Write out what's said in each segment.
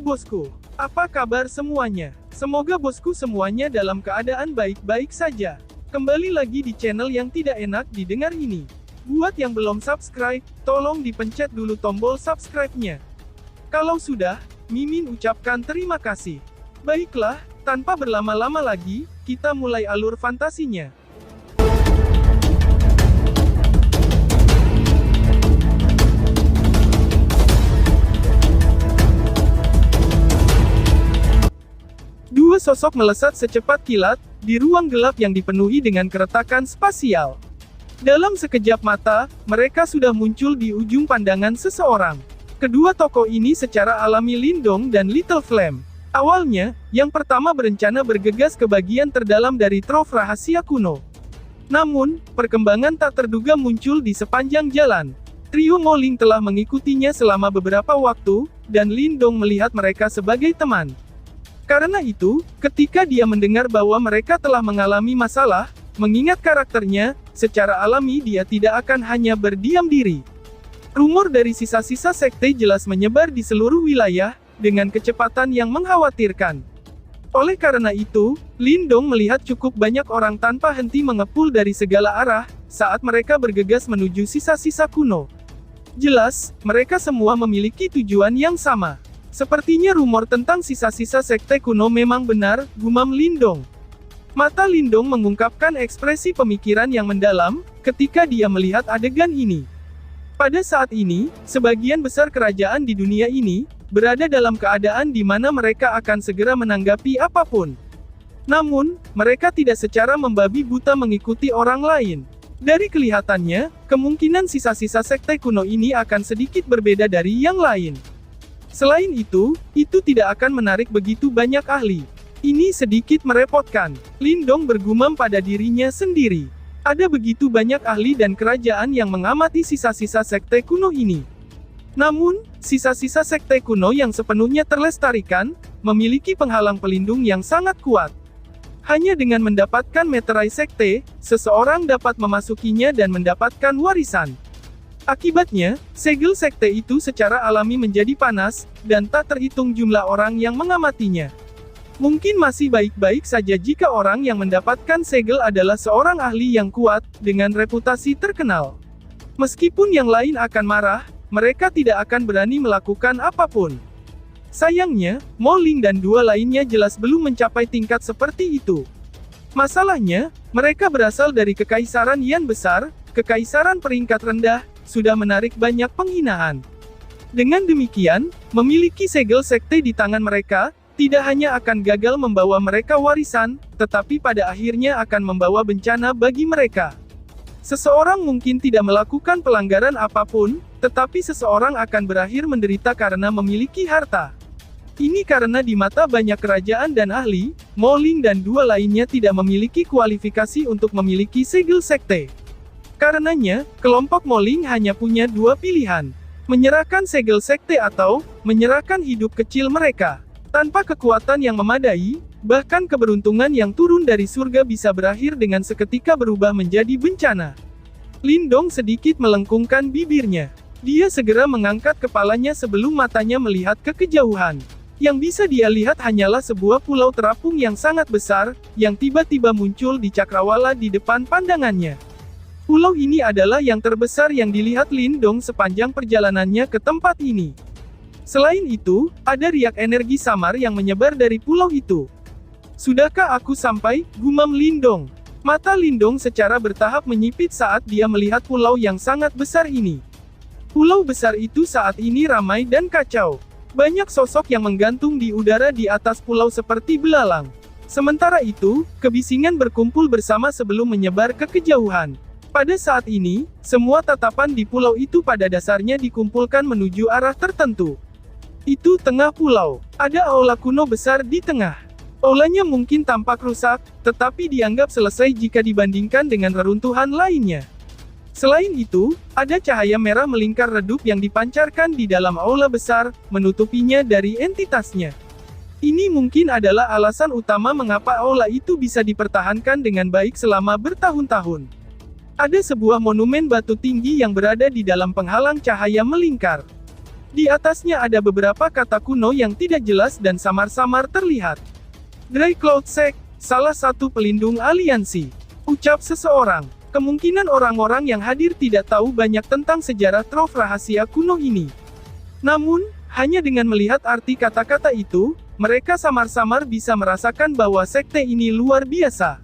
bosku. Apa kabar semuanya? Semoga bosku semuanya dalam keadaan baik-baik saja. Kembali lagi di channel yang tidak enak didengar ini. Buat yang belum subscribe, tolong dipencet dulu tombol subscribe-nya. Kalau sudah, Mimin ucapkan terima kasih. Baiklah, tanpa berlama-lama lagi, kita mulai alur fantasinya. Dua sosok melesat secepat kilat, di ruang gelap yang dipenuhi dengan keretakan spasial. Dalam sekejap mata, mereka sudah muncul di ujung pandangan seseorang. Kedua tokoh ini secara alami Lindong dan Little Flame. Awalnya, yang pertama berencana bergegas ke bagian terdalam dari trove rahasia kuno. Namun, perkembangan tak terduga muncul di sepanjang jalan. Trio Moling telah mengikutinya selama beberapa waktu, dan Lindong melihat mereka sebagai teman. Karena itu, ketika dia mendengar bahwa mereka telah mengalami masalah, mengingat karakternya, secara alami dia tidak akan hanya berdiam diri. Rumor dari sisa-sisa sekte jelas menyebar di seluruh wilayah, dengan kecepatan yang mengkhawatirkan. Oleh karena itu, Lindong melihat cukup banyak orang tanpa henti mengepul dari segala arah, saat mereka bergegas menuju sisa-sisa kuno. Jelas, mereka semua memiliki tujuan yang sama. Sepertinya rumor tentang sisa-sisa sekte kuno memang benar, gumam Lindong. Mata Lindong mengungkapkan ekspresi pemikiran yang mendalam, ketika dia melihat adegan ini. Pada saat ini, sebagian besar kerajaan di dunia ini, berada dalam keadaan di mana mereka akan segera menanggapi apapun. Namun, mereka tidak secara membabi buta mengikuti orang lain. Dari kelihatannya, kemungkinan sisa-sisa sekte kuno ini akan sedikit berbeda dari yang lain. Selain itu tidak akan menarik begitu banyak ahli. Ini sedikit merepotkan. Lindong bergumam pada dirinya sendiri. Ada begitu banyak ahli dan kerajaan yang mengamati sisa-sisa sekte kuno ini. Namun, sisa-sisa sekte kuno yang sepenuhnya terlestarikan, memiliki penghalang pelindung yang sangat kuat. Hanya dengan mendapatkan meterai sekte, seseorang dapat memasukinya dan mendapatkan warisan. Akibatnya, segel sekte itu secara alami menjadi panas, dan tak terhitung jumlah orang yang mengamatinya. Mungkin masih baik-baik saja jika orang yang mendapatkan segel adalah seorang ahli yang kuat, dengan reputasi terkenal. Meskipun yang lain akan marah, mereka tidak akan berani melakukan apapun. Sayangnya, Moling dan dua lainnya jelas belum mencapai tingkat seperti itu. Masalahnya, mereka berasal dari kekaisaran Yan besar, kekaisaran peringkat rendah, sudah menarik banyak penghinaan. Dengan demikian, memiliki segel sekte di tangan mereka, tidak hanya akan gagal membawa mereka warisan, tetapi pada akhirnya akan membawa bencana bagi mereka. Seseorang mungkin tidak melakukan pelanggaran apapun, tetapi seseorang akan berakhir menderita karena memiliki harta. Ini karena di mata banyak kerajaan dan ahli, Moling dan dua lainnya tidak memiliki kualifikasi untuk memiliki segel sekte. Karenanya, kelompok Moling hanya punya dua pilihan. Menyerahkan segel sekte atau menyerahkan hidup kecil mereka. Tanpa kekuatan yang memadai, bahkan keberuntungan yang turun dari surga bisa berakhir dengan seketika berubah menjadi bencana. Lindong sedikit melengkungkan bibirnya. Dia segera mengangkat kepalanya sebelum matanya melihat ke kejauhan. Yang bisa dia lihat hanyalah sebuah pulau terapung yang sangat besar, yang tiba-tiba muncul di cakrawala di depan pandangannya. Pulau ini adalah yang terbesar yang dilihat Lindong sepanjang perjalanannya ke tempat ini. Selain itu, ada riak energi samar yang menyebar dari pulau itu. Sudahkah aku sampai? Gumam Lindong. Mata Lindong secara bertahap menyipit saat dia melihat pulau yang sangat besar ini. Pulau besar itu saat ini ramai dan kacau. Banyak sosok yang menggantung di udara di atas pulau seperti belalang. Sementara itu, kebisingan berkumpul bersama sebelum menyebar ke kejauhan. Pada saat ini, semua tatapan di pulau itu pada dasarnya dikumpulkan menuju arah tertentu. Itu tengah pulau. Ada aula kuno besar di tengah. Aulanya mungkin tampak rusak, tetapi dianggap selesai jika dibandingkan dengan reruntuhan lainnya. Selain itu, ada cahaya merah melingkar redup yang dipancarkan di dalam aula besar, menutupinya dari entitasnya. Ini mungkin adalah alasan utama mengapa aula itu bisa dipertahankan dengan baik selama bertahun-tahun. Ada sebuah monumen batu tinggi yang berada di dalam penghalang cahaya melingkar. Di atasnya ada beberapa kata kuno yang tidak jelas dan samar-samar terlihat. Dry Cloud Sect, salah satu pelindung aliansi. Ucap seseorang. Kemungkinan orang-orang yang hadir tidak tahu banyak tentang sejarah trove rahasia kuno ini. Namun, hanya dengan melihat arti kata-kata itu, mereka samar-samar bisa merasakan bahwa sekte ini luar biasa.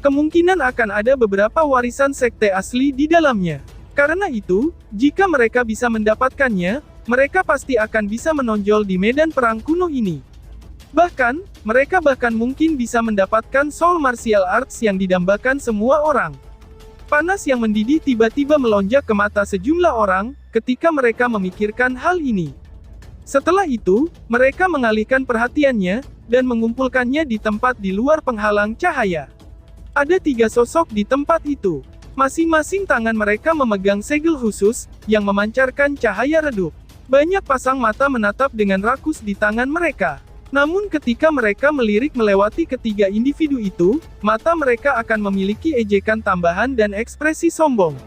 Kemungkinan akan ada beberapa warisan sekte asli di dalamnya. Karena itu, jika mereka bisa mendapatkannya, mereka pasti akan bisa menonjol di medan perang kuno ini. Bahkan, mereka bahkan mungkin bisa mendapatkan soul martial arts yang didambakan semua orang. Panas yang mendidih tiba-tiba melonjak ke mata sejumlah orang, ketika mereka memikirkan hal ini. Setelah itu, mereka mengalihkan perhatiannya, dan mengumpulkannya di tempat di luar penghalang cahaya. Ada 3 sosok di tempat itu. Masing-masing tangan mereka memegang segel khusus, yang memancarkan cahaya redup. Banyak pasang mata menatap dengan rakus di tangan mereka. Namun ketika mereka melirik melewati ketiga individu itu, mata mereka akan memiliki ejekan tambahan dan ekspresi sombong.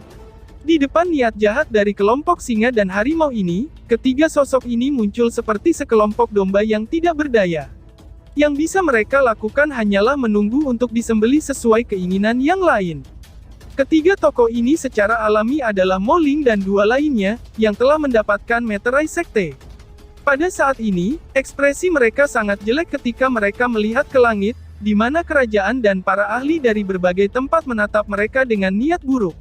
Di depan niat jahat dari kelompok singa dan harimau ini, ketiga sosok ini muncul seperti sekelompok domba yang tidak berdaya. Yang bisa mereka lakukan hanyalah menunggu untuk disembelih sesuai keinginan yang lain. Ketiga tokoh ini secara alami adalah Mo Ling dan 2 lainnya, yang telah mendapatkan meterai sekte. Pada saat ini, ekspresi mereka sangat jelek ketika mereka melihat ke langit, di mana kerajaan dan para ahli dari berbagai tempat menatap mereka dengan niat buruk.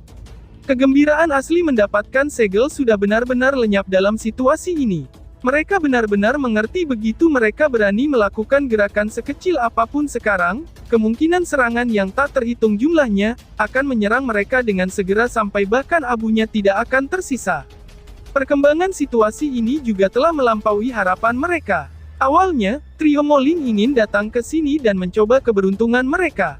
Kegembiraan asli mendapatkan segel sudah benar-benar lenyap dalam situasi ini. Mereka benar-benar mengerti begitu mereka berani melakukan gerakan sekecil apapun sekarang, kemungkinan serangan yang tak terhitung jumlahnya, akan menyerang mereka dengan segera sampai bahkan abunya tidak akan tersisa. Perkembangan situasi ini juga telah melampaui harapan mereka. Awalnya, trio Mo Ling ingin datang ke sini dan mencoba keberuntungan mereka.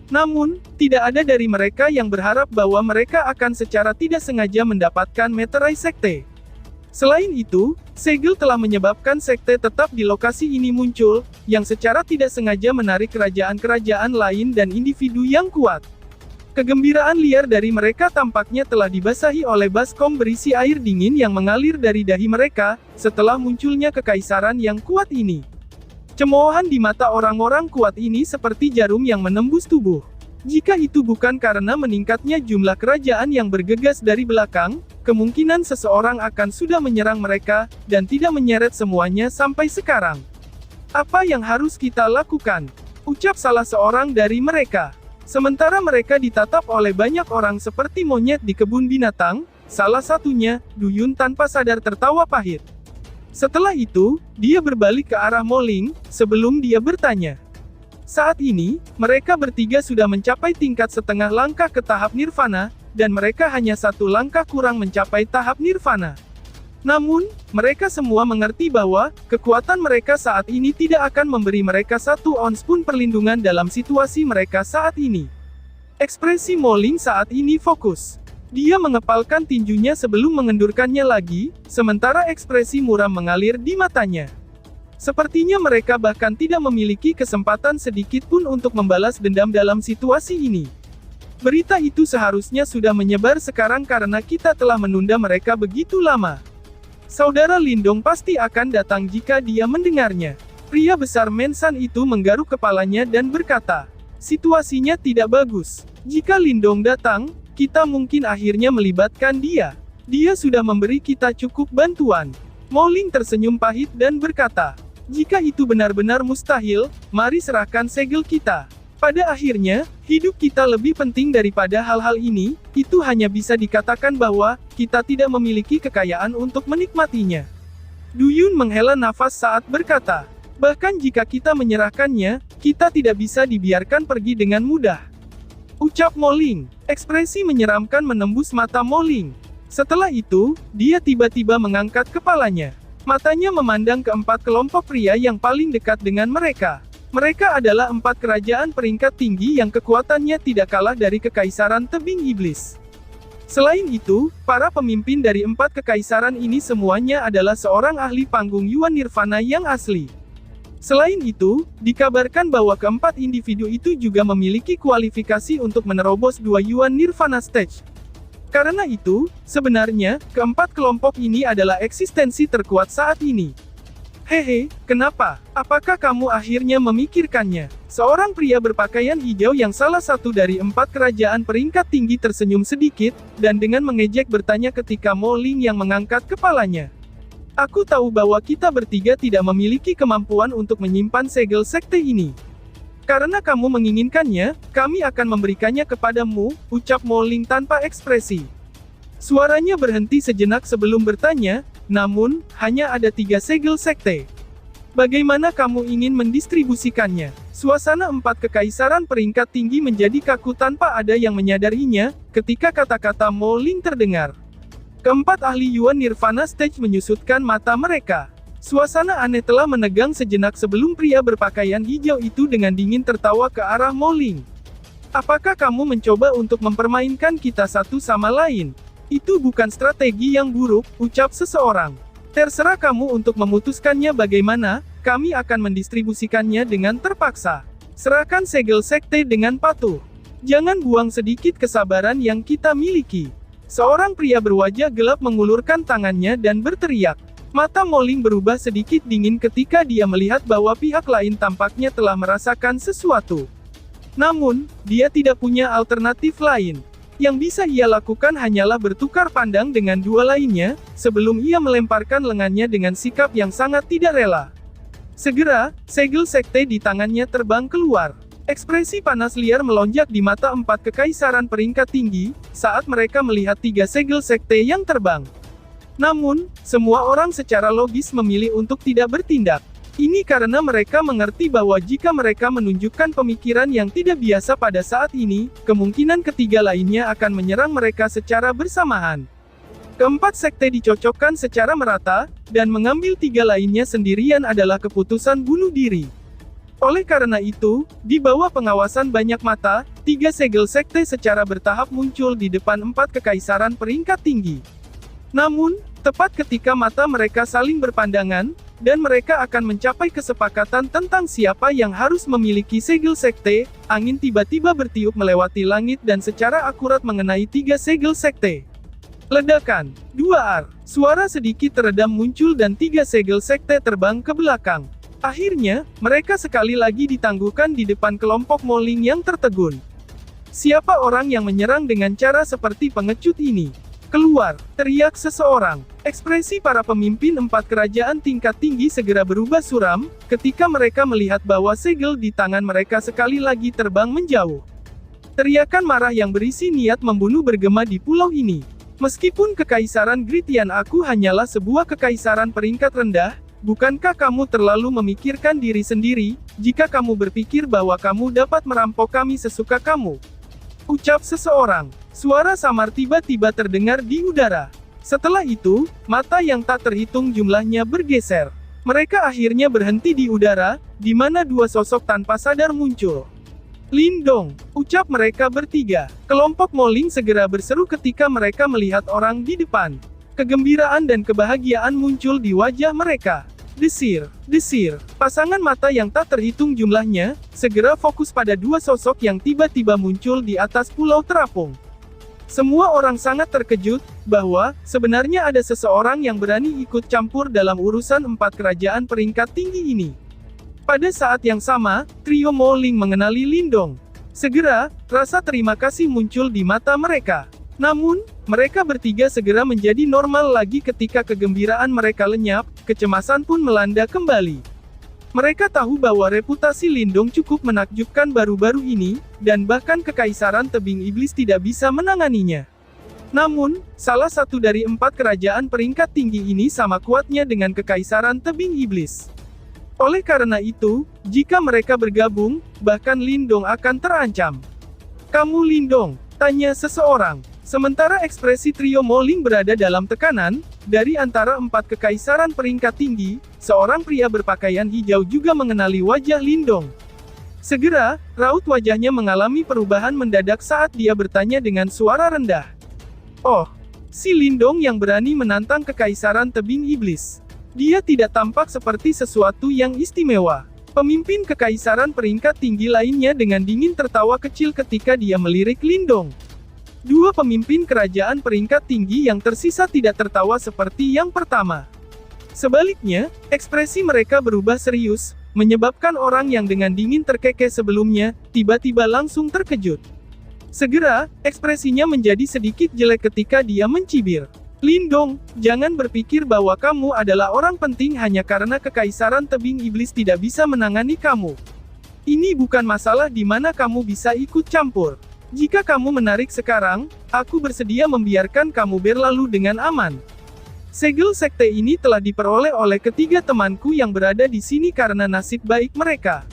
Namun, tidak ada dari mereka yang berharap bahwa mereka akan secara tidak sengaja mendapatkan meterai sekte. Selain itu, segel telah menyebabkan sekte tetap di lokasi ini muncul, yang secara tidak sengaja menarik kerajaan-kerajaan lain dan individu yang kuat. Kegembiraan liar dari mereka tampaknya telah dibasahi oleh baskom berisi air dingin yang mengalir dari dahi mereka, setelah munculnya kekaisaran yang kuat ini. Cemoohan di mata orang-orang kuat ini seperti jarum yang menembus tubuh. Jika itu bukan karena meningkatnya jumlah kerajaan yang bergegas dari belakang, kemungkinan seseorang akan sudah menyerang mereka, dan tidak menyeret semuanya sampai sekarang. Apa yang harus kita lakukan? Ucap salah seorang dari mereka. Sementara mereka ditatap oleh banyak orang seperti monyet di kebun binatang, salah satunya, Du Yun tanpa sadar tertawa pahit. Setelah itu, dia berbalik ke arah Mo Ling, sebelum dia bertanya. Saat ini, mereka bertiga sudah mencapai tingkat setengah langkah ke tahap nirvana, dan mereka hanya 1 langkah kurang mencapai tahap nirvana. Namun, mereka semua mengerti bahwa, kekuatan mereka saat ini tidak akan memberi mereka 1 ons pun perlindungan dalam situasi mereka saat ini. Ekspresi Mo Ling saat ini fokus. Dia mengepalkan tinjunya sebelum mengendurkannya lagi, sementara ekspresi muram mengalir di matanya. Sepertinya mereka bahkan tidak memiliki kesempatan sedikit pun untuk membalas dendam dalam situasi ini. Berita itu seharusnya sudah menyebar sekarang karena kita telah menunda mereka begitu lama. Saudara Lindong pasti akan datang jika dia mendengarnya. Pria besar Mensan itu menggaruk kepalanya dan berkata, situasinya tidak bagus. Jika Lindong datang, kita mungkin akhirnya melibatkan dia. Dia sudah memberi kita cukup bantuan. Mo Ling tersenyum pahit dan berkata, jika itu benar-benar mustahil, mari serahkan segel kita. Pada akhirnya, hidup kita lebih penting daripada hal-hal ini, itu hanya bisa dikatakan bahwa, kita tidak memiliki kekayaan untuk menikmatinya. Du Yun menghela nafas saat berkata, bahkan jika kita menyerahkannya, kita tidak bisa dibiarkan pergi dengan mudah. Ucap Mo Ling. Ekspresi menyeramkan menembus mata Mo Ling. Setelah itu, dia tiba-tiba mengangkat kepalanya. Matanya memandang ke 4 kelompok pria yang paling dekat dengan mereka. Mereka adalah 4 kerajaan peringkat tinggi yang kekuatannya tidak kalah dari Kekaisaran Tebing Iblis. Selain itu, para pemimpin dari 4 kekaisaran ini semuanya adalah seorang ahli panggung Yuan Nirvana yang asli. Selain itu, dikabarkan bahwa keempat individu itu juga memiliki kualifikasi untuk menerobos 2 Yuan Nirvana Stage. Karena itu, sebenarnya, keempat kelompok ini adalah eksistensi terkuat saat ini. Hehe, kenapa? Apakah kamu akhirnya memikirkannya? Seorang pria berpakaian hijau yang salah satu dari 4 kerajaan peringkat tinggi tersenyum sedikit, dan dengan mengejek bertanya ketika Mo Ling yang mengangkat kepalanya. Aku tahu bahwa kita bertiga tidak memiliki kemampuan untuk menyimpan segel sekte ini. Karena kamu menginginkannya, kami akan memberikannya kepadamu, ucap Mo Ling tanpa ekspresi. Suaranya berhenti sejenak sebelum bertanya, namun, hanya ada 3 segel sekte. Bagaimana kamu ingin mendistribusikannya? Suasana 4 kekaisaran peringkat tinggi menjadi kaku tanpa ada yang menyadarinya, ketika kata-kata Mo Ling terdengar. Keempat ahli Yuan Nirvana Stage menyusutkan mata mereka. Suasana aneh telah menegang sejenak sebelum pria berpakaian hijau itu dengan dingin tertawa ke arah Mo Ling. Apakah kamu mencoba untuk mempermainkan kita satu sama lain? Itu bukan strategi yang buruk, ucap seseorang. Terserah kamu untuk memutuskannya bagaimana, kami akan mendistribusikannya dengan terpaksa. Serahkan segel sekte dengan patuh. Jangan buang sedikit kesabaran yang kita miliki. Seorang pria berwajah gelap mengulurkan tangannya dan berteriak. Mata Mo Ling berubah sedikit dingin ketika dia melihat bahwa pihak lain tampaknya telah merasakan sesuatu. Namun, dia tidak punya alternatif lain. Yang bisa ia lakukan hanyalah bertukar pandang dengan 2 lainnya, sebelum ia melemparkan lengannya dengan sikap yang sangat tidak rela. Segera, segel sekte di tangannya terbang keluar. Ekspresi panas liar melonjak di mata 4 kekaisaran peringkat tinggi, saat mereka melihat 3 segel sekte yang terbang. Namun, semua orang secara logis memilih untuk tidak bertindak. Ini karena mereka mengerti bahwa jika mereka menunjukkan pemikiran yang tidak biasa pada saat ini, kemungkinan ketiga lainnya akan menyerang mereka secara bersamaan. Keempat sekte dicocokkan secara merata, dan mengambil 3 lainnya sendirian adalah keputusan bunuh diri. Oleh karena itu, di bawah pengawasan banyak mata, 3 segel sekte secara bertahap muncul di depan 4 kekaisaran peringkat tinggi. Namun, tepat ketika mata mereka saling berpandangan, dan mereka akan mencapai kesepakatan tentang siapa yang harus memiliki segel sekte, angin tiba-tiba bertiup melewati langit dan secara akurat mengenai 3 segel sekte. Ledakan. 2 suara sedikit teredam muncul dan 3 segel sekte terbang ke belakang. Akhirnya, mereka sekali lagi ditangguhkan di depan kelompok Mo Ling yang tertegun. Siapa orang yang menyerang dengan cara seperti pengecut ini? Keluar, teriak seseorang. Ekspresi para pemimpin 4 kerajaan tingkat tinggi segera berubah suram, ketika mereka melihat bahwa segel di tangan mereka sekali lagi terbang menjauh. Teriakan marah yang berisi niat membunuh bergema di pulau ini. Meskipun kekaisaran Gritian aku hanyalah sebuah kekaisaran peringkat rendah, bukankah kamu terlalu memikirkan diri sendiri, jika kamu berpikir bahwa kamu dapat merampok kami sesuka kamu? Ucap seseorang. Suara samar tiba-tiba terdengar di udara. Setelah itu, mata yang tak terhitung jumlahnya bergeser. Mereka akhirnya berhenti di udara, di mana 2 sosok tanpa sadar muncul. Lindong, ucap mereka bertiga. Kelompok Mo Ling segera berseru ketika mereka melihat orang di depan. Kegembiraan dan kebahagiaan muncul di wajah mereka. Desir, desir. Pasangan mata yang tak terhitung jumlahnya, segera fokus pada 2 sosok yang tiba-tiba muncul di atas pulau terapung. Semua orang sangat terkejut, bahwa, sebenarnya ada seseorang yang berani ikut campur dalam urusan 4 kerajaan peringkat tinggi ini. Pada saat yang sama, trio Mo Ling mengenali Lindong. Segera, rasa terima kasih muncul di mata mereka. Namun, mereka bertiga segera menjadi normal lagi ketika kegembiraan mereka lenyap, kecemasan pun melanda kembali. Mereka tahu bahwa reputasi Lindong cukup menakjubkan baru-baru ini, dan bahkan kekaisaran tebing iblis tidak bisa menanganinya. Namun, salah satu dari 4 kerajaan peringkat tinggi ini sama kuatnya dengan kekaisaran tebing iblis. Oleh karena itu, jika mereka bergabung, bahkan Lindong akan terancam. Kamu Lindong? Tanya seseorang. Sementara ekspresi trio Mo Ling berada dalam tekanan, dari antara 4 kekaisaran peringkat tinggi, seorang pria berpakaian hijau juga mengenali wajah Lindong. Segera, raut wajahnya mengalami perubahan mendadak saat dia bertanya dengan suara rendah. Oh, si Lindong yang berani menantang kekaisaran tebing iblis. Dia tidak tampak seperti sesuatu yang istimewa. Pemimpin kekaisaran peringkat tinggi lainnya dengan dingin tertawa kecil ketika dia melirik Lindong. Dua pemimpin kerajaan peringkat tinggi yang tersisa tidak tertawa seperti yang pertama. Sebaliknya, ekspresi mereka berubah serius, menyebabkan orang yang dengan dingin terkekeh sebelumnya, tiba-tiba langsung terkejut. Segera, ekspresinya menjadi sedikit jelek ketika dia mencibir. Lindong, jangan berpikir bahwa kamu adalah orang penting hanya karena kekaisaran tebing iblis tidak bisa menangani kamu. Ini bukan masalah di mana kamu bisa ikut campur. Jika kamu menarik sekarang, aku bersedia membiarkan kamu berlalu dengan aman. Segel sekte ini telah diperoleh oleh ketiga temanku yang berada di sini karena nasib baik mereka.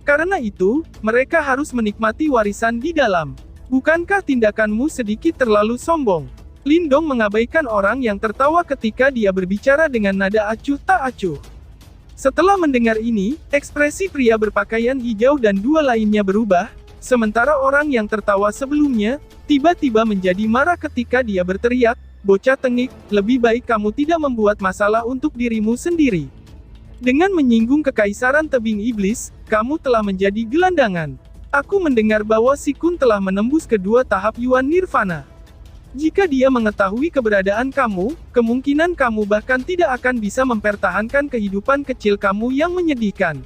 Karena itu, mereka harus menikmati warisan di dalam. Bukankah tindakanmu sedikit terlalu sombong? Lindong mengabaikan orang yang tertawa ketika dia berbicara dengan nada acuh tak acuh. Setelah mendengar ini, ekspresi pria berpakaian hijau dan dua lainnya berubah. Sementara orang yang tertawa sebelumnya, tiba-tiba menjadi marah ketika dia berteriak, "Bocah tengik, lebih baik kamu tidak membuat masalah untuk dirimu sendiri. Dengan menyinggung kekaisaran tebing iblis, kamu telah menjadi gelandangan. Aku mendengar bahwa Si Kun telah menembus kedua tahap Yuan Nirvana. Jika dia mengetahui keberadaan kamu, kemungkinan kamu bahkan tidak akan bisa mempertahankan kehidupan kecil kamu yang menyedihkan.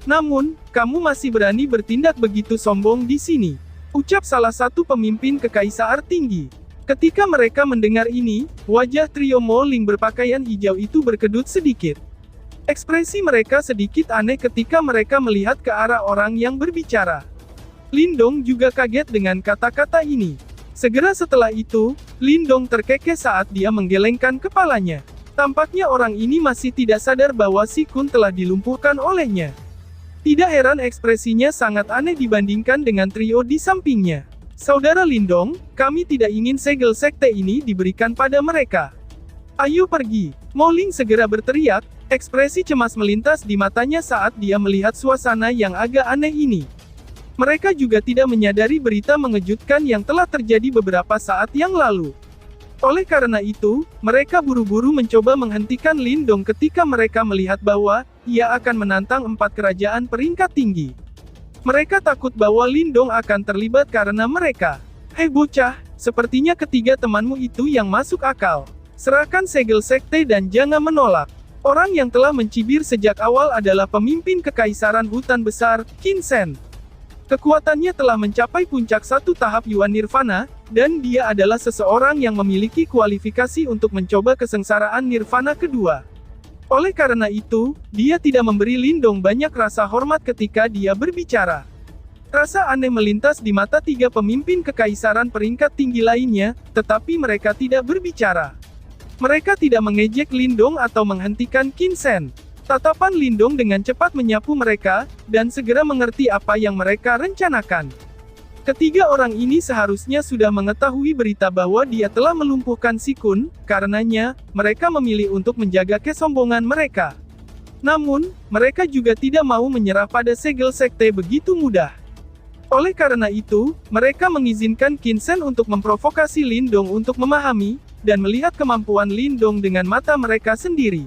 Namun, kamu masih berani bertindak begitu sombong di sini," ucap salah satu pemimpin kekaisar tinggi. Ketika mereka mendengar ini, wajah trio Mo Ling berpakaian hijau itu berkedut sedikit. Ekspresi mereka sedikit aneh ketika mereka melihat ke arah orang yang berbicara. Lindong juga kaget dengan kata-kata ini. Segera setelah itu, Lindong terkekeh saat dia menggelengkan kepalanya. Tampaknya orang ini masih tidak sadar bahwa Si Kun telah dilumpuhkan olehnya. Tidak heran ekspresinya sangat aneh dibandingkan dengan trio di sampingnya. "Saudara Lindong, kami tidak ingin segel sekte ini diberikan pada mereka. Ayo pergi." Mo Ling segera berteriak, ekspresi cemas melintas di matanya saat dia melihat suasana yang agak aneh ini. Mereka juga tidak menyadari berita mengejutkan yang telah terjadi beberapa saat yang lalu. Oleh karena itu, mereka buru-buru mencoba menghentikan Lindong ketika mereka melihat bahwa ia akan menantang 4 kerajaan peringkat tinggi. Mereka takut bahwa Lindong akan terlibat karena mereka. "Hei bocah, sepertinya ketiga temanmu itu yang masuk akal. Serahkan segel sekte dan jangan menolak." Orang yang telah mencibir sejak awal adalah pemimpin kekaisaran hutan besar, Qin Shen. Kekuatannya telah mencapai puncak 1 tahap Yuan Nirvana, dan dia adalah seseorang yang memiliki kualifikasi untuk mencoba kesengsaraan Nirvana kedua. Oleh karena itu, dia tidak memberi Lindong banyak rasa hormat ketika dia berbicara. Rasa aneh melintas di mata 3 pemimpin kekaisaran peringkat tinggi lainnya, tetapi mereka tidak berbicara. Mereka tidak mengejek Lindong atau menghentikan Qin Shen. Tatapan Lindong dengan cepat menyapu mereka, dan segera mengerti apa yang mereka rencanakan. Ketiga orang ini seharusnya sudah mengetahui berita bahwa dia telah melumpuhkan Si Kun, karenanya, mereka memilih untuk menjaga kesombongan mereka. Namun, mereka juga tidak mau menyerah pada segel sekte begitu mudah. Oleh karena itu, mereka mengizinkan Qin Shen untuk memprovokasi Lindong untuk memahami, dan melihat kemampuan Lindong dengan mata mereka sendiri.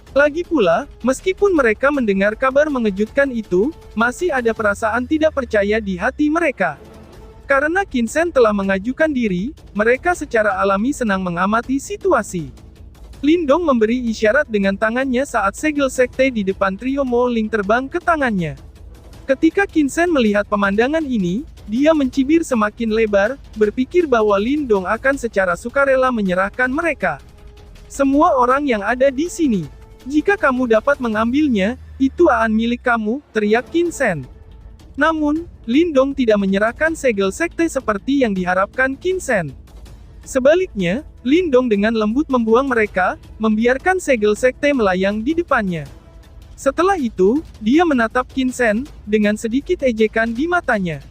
Lagi pula, meskipun mereka mendengar kabar mengejutkan itu, masih ada perasaan tidak percaya di hati mereka. Karena Qin Shen telah mengajukan diri, mereka secara alami senang mengamati situasi. Lindong memberi isyarat dengan tangannya saat segel sekte di depan trio Mo Ling terbang ke tangannya. Ketika Qin Shen melihat pemandangan ini, dia mencibir semakin lebar, berpikir bahwa Lindong akan secara sukarela menyerahkan mereka. "Semua orang yang ada di sini. Jika kamu dapat mengambilnya, itu akan milik kamu," teriak Qin Shen. Namun, Lindong tidak menyerahkan segel sekte seperti yang diharapkan Qin Shen. Sebaliknya, Lindong dengan lembut membuang mereka, membiarkan segel sekte melayang di depannya. Setelah itu, dia menatap Qin Shen, dengan sedikit ejekan di matanya.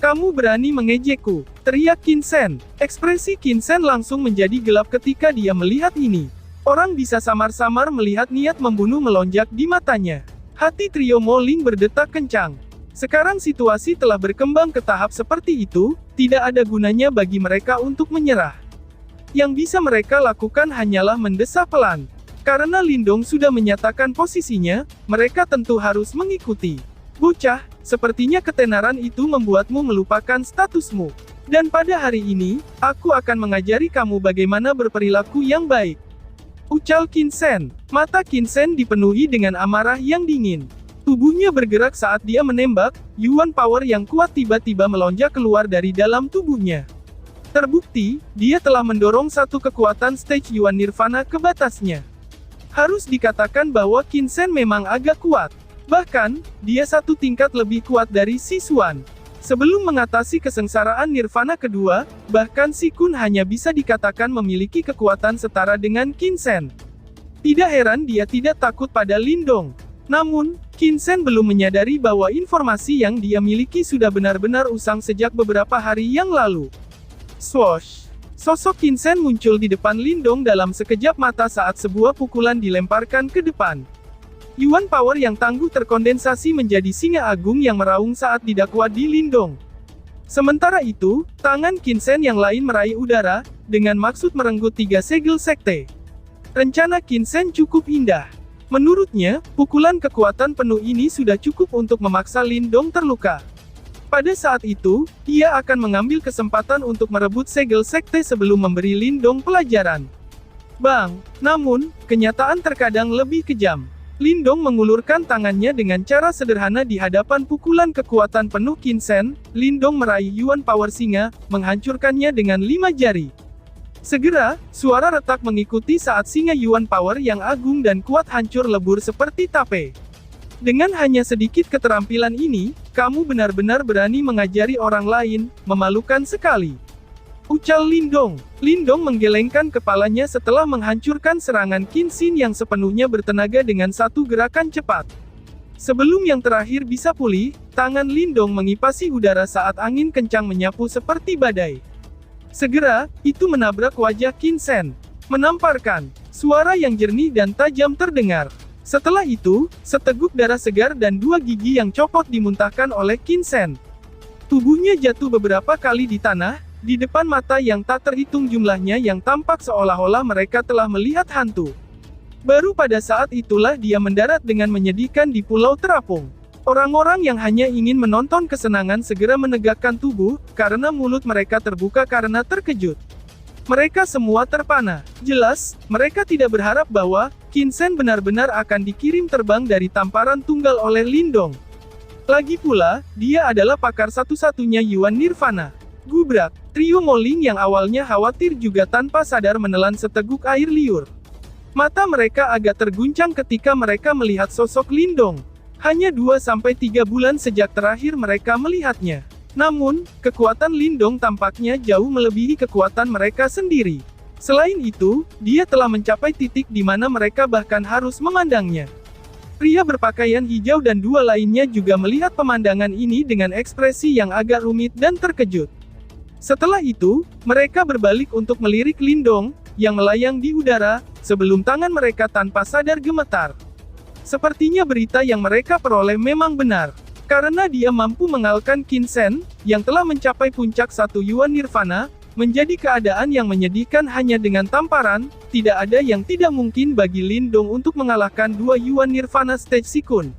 "Kamu berani mengejekku," teriak Qin Shen. Ekspresi Qin Shen langsung menjadi gelap ketika dia melihat ini. Orang bisa samar-samar melihat niat membunuh melonjak di matanya. Hati trio Mo Ling berdetak kencang. Sekarang situasi telah berkembang ke tahap seperti itu, tidak ada gunanya bagi mereka untuk menyerah. Yang bisa mereka lakukan hanyalah mendesah pelan. Karena Lindong sudah menyatakan posisinya, mereka tentu harus mengikuti. "Bocah, sepertinya ketenaran itu membuatmu melupakan statusmu. Dan pada hari ini, aku akan mengajari kamu bagaimana berperilaku yang baik. Ucal Qin Shen. Mata Qin Shen dipenuhi dengan amarah yang dingin. Tubuhnya bergerak saat dia menembak, Yuan Power yang kuat tiba-tiba melonjak keluar dari dalam tubuhnya. Terbukti, dia telah mendorong satu kekuatan stage Yuan Nirvana ke batasnya. Harus dikatakan bahwa Qin Shen memang agak kuat. Bahkan, dia satu tingkat lebih kuat dari Si Xuan. Sebelum mengatasi kesengsaraan Nirvana kedua, bahkan Si Kun hanya bisa dikatakan memiliki kekuatan setara dengan Qin Shen. Tidak heran dia tidak takut pada Lindong. Namun, Qin Shen belum menyadari bahwa informasi yang dia miliki sudah benar-benar usang sejak beberapa hari yang lalu. Swoosh! Sosok Qin Shen muncul di depan Lindong dalam sekejap mata saat sebuah pukulan dilemparkan ke depan. Yuan Power yang tangguh terkondensasi menjadi singa agung yang meraung saat didakwa di Lindong. Sementara itu, tangan Qin Shen yang lain meraih udara, dengan maksud merenggut 3 segel sekte. Rencana Qin Shen cukup indah. Menurutnya, pukulan kekuatan penuh ini sudah cukup untuk memaksa Lindong terluka. Pada saat itu, ia akan mengambil kesempatan untuk merebut segel sekte sebelum memberi Lindong pelajaran. Bang! Namun, kenyataan terkadang lebih kejam. Lindong mengulurkan tangannya dengan cara sederhana di hadapan pukulan kekuatan penuh Qin Shen. Lindong meraih Yuan Power Singa, menghancurkannya dengan 5 jari. Segera, suara retak mengikuti saat singa Yuan Power yang agung dan kuat hancur lebur seperti tape. Dengan hanya sedikit keterampilan ini, kamu benar-benar berani mengajari orang lain, memalukan sekali. Ucal Lindong. Lindong menggelengkan kepalanya setelah menghancurkan serangan Qin Shen yang sepenuhnya bertenaga dengan satu gerakan cepat. Sebelum yang terakhir bisa pulih, tangan Lindong mengipasi udara saat angin kencang menyapu seperti badai. Segera, itu menabrak wajah Qin Shen. Menamparkan, suara yang jernih dan tajam terdengar. Setelah itu, seteguk darah segar dan 2 gigi yang copot dimuntahkan oleh Qin Shen. Tubuhnya jatuh beberapa kali di tanah, di depan mata yang tak terhitung jumlahnya yang tampak seolah-olah mereka telah melihat hantu. Baru pada saat itulah dia mendarat dengan menyedihkan di Pulau Terapung. Orang-orang yang hanya ingin menonton kesenangan segera menegakkan tubuh, karena mulut mereka terbuka karena terkejut. Mereka semua terpana. Jelas, mereka tidak berharap bahwa Qin Shen benar-benar akan dikirim terbang dari tamparan tunggal oleh Lindong. Lagi pula, dia adalah pakar satu-satunya Yuan Nirvana. Gubrak, trio Moling yang awalnya khawatir juga tanpa sadar menelan seteguk air liur. Mata mereka agak terguncang ketika mereka melihat sosok Lindong. Hanya 2-3 bulan sejak terakhir mereka melihatnya. Namun, kekuatan Lindong tampaknya jauh melebihi kekuatan mereka sendiri. Selain itu, dia telah mencapai titik di mana mereka bahkan harus memandangnya. Pria berpakaian hijau dan 2 lainnya juga melihat pemandangan ini dengan ekspresi yang agak rumit dan terkejut. Setelah itu, mereka berbalik untuk melirik Lindong, yang melayang di udara, sebelum tangan mereka tanpa sadar gemetar. Sepertinya berita yang mereka peroleh memang benar. Karena dia mampu mengalahkan Qin Shen, yang telah mencapai puncak 1 Yuan Nirvana, menjadi keadaan yang menyedihkan hanya dengan tamparan, tidak ada yang tidak mungkin bagi Lindong untuk mengalahkan 2 Yuan Nirvana Stage Si Kun.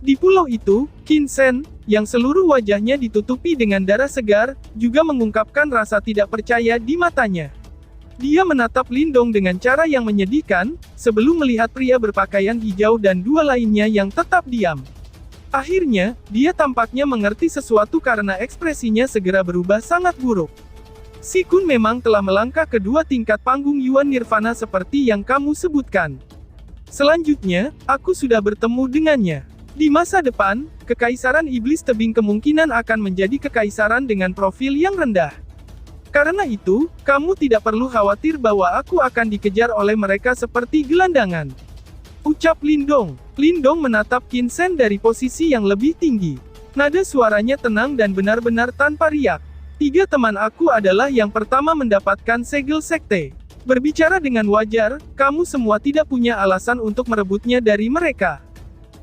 Di pulau itu, Qin Shen, yang seluruh wajahnya ditutupi dengan darah segar, juga mengungkapkan rasa tidak percaya di matanya. Dia menatap Lindong dengan cara yang menyedihkan, sebelum melihat pria berpakaian hijau dan 2 lainnya yang tetap diam. Akhirnya, dia tampaknya mengerti sesuatu karena ekspresinya segera berubah sangat buruk. Si Kun memang telah melangkah ke 2 tingkat panggung Yuan Nirvana seperti yang kamu sebutkan. Selanjutnya, aku sudah bertemu dengannya. Di masa depan, Kekaisaran Iblis Tebing kemungkinan akan menjadi kekaisaran dengan profil yang rendah. Karena itu, kamu tidak perlu khawatir bahwa aku akan dikejar oleh mereka seperti gelandangan. Ucap Lindong. Lindong menatap Qin Shen dari posisi yang lebih tinggi. Nada suaranya tenang dan benar-benar tanpa riak. 3 teman aku adalah yang pertama mendapatkan segel sekte. Berbicara dengan wajar, kamu semua tidak punya alasan untuk merebutnya dari mereka.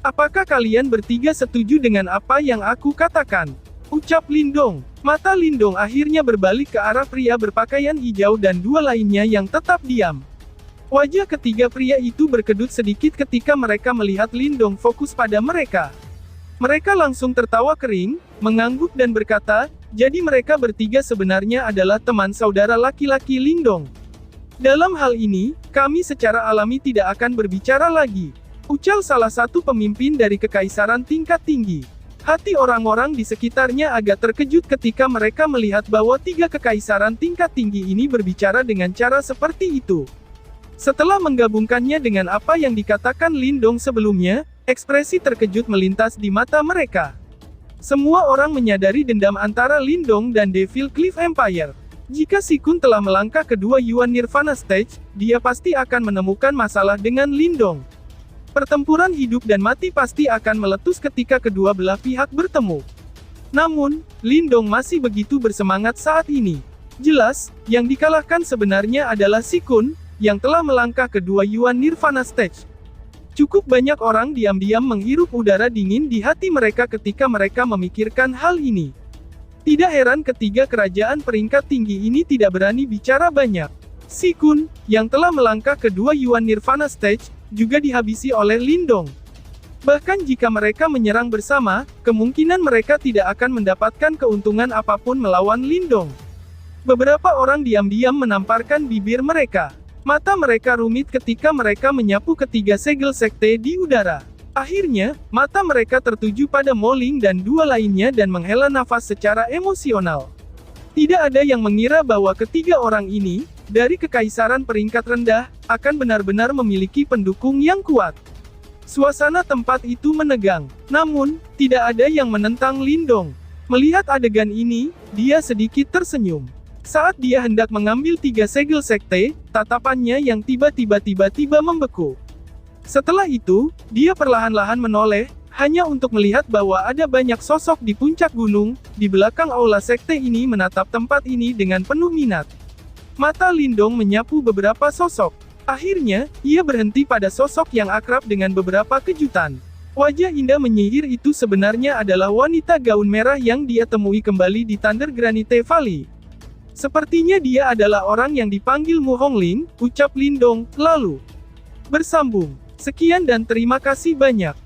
Apakah kalian bertiga setuju dengan apa yang aku katakan? Ucap Lindong. Mata Lindong akhirnya berbalik ke arah pria berpakaian hijau dan 2 lainnya yang tetap diam. Wajah ketiga pria itu berkedut sedikit ketika mereka melihat Lindong fokus pada mereka. Mereka langsung tertawa kering, mengangguk dan berkata, Jadi mereka bertiga sebenarnya adalah teman saudara laki-laki Lindong. Dalam hal ini, kami secara alami tidak akan berbicara lagi. Ucal salah satu pemimpin dari kekaisaran tingkat tinggi. Hati orang-orang di sekitarnya agak terkejut ketika mereka melihat bahwa tiga kekaisaran tingkat tinggi ini berbicara dengan cara seperti itu. Setelah menggabungkannya dengan apa yang dikatakan Lindong sebelumnya, ekspresi terkejut melintas di mata mereka. Semua orang menyadari dendam antara Lindong dan Devil Cliff Empire. Jika Sikun telah melangkah ke dua Yuan Nirvana Stage, dia pasti akan menemukan masalah dengan Lindong. Pertempuran hidup dan mati pasti akan meletus ketika kedua belah pihak bertemu. Namun, Lindong masih begitu bersemangat saat ini. Jelas, yang dikalahkan sebenarnya adalah Sikun, yang telah melangkah ke dua Yuan Nirvana Stage. Cukup banyak orang diam-diam menghirup udara dingin di hati mereka ketika mereka memikirkan hal ini. Tidak heran ketiga kerajaan peringkat tinggi ini tidak berani bicara banyak. Sikun, yang telah melangkah ke dua Yuan Nirvana Stage, juga dihabisi oleh Lindong. Bahkan jika mereka menyerang bersama, kemungkinan mereka tidak akan mendapatkan keuntungan apapun melawan Lindong. Beberapa orang diam-diam menamparkan bibir mereka. Mata mereka rumit ketika mereka menyapu ketiga segel sekte di udara. Akhirnya, mata mereka tertuju pada Mo Ling dan dua lainnya dan menghela nafas secara emosional. Tidak ada yang mengira bahwa ketiga orang ini, dari kekaisaran peringkat rendah, akan benar-benar memiliki pendukung yang kuat. Suasana tempat itu menegang. Namun, tidak ada yang menentang Lindong. Melihat adegan ini, dia sedikit tersenyum. Saat dia hendak mengambil tiga segel sekte, tatapannya yang tiba-tiba membeku. Setelah itu, dia perlahan-lahan menoleh, hanya untuk melihat bahwa ada banyak sosok di puncak gunung, di belakang aula sekte ini menatap tempat ini dengan penuh minat. Mata Lindong menyapu beberapa sosok. Akhirnya, ia berhenti pada sosok yang akrab dengan beberapa kejutan. Wajah indah menyihir itu sebenarnya adalah wanita gaun merah yang dia temui kembali di Thunder Granite Valley. Sepertinya dia adalah orang yang dipanggil Mu Hongling, ucap Lindong, lalu bersambung. Sekian dan terima kasih banyak.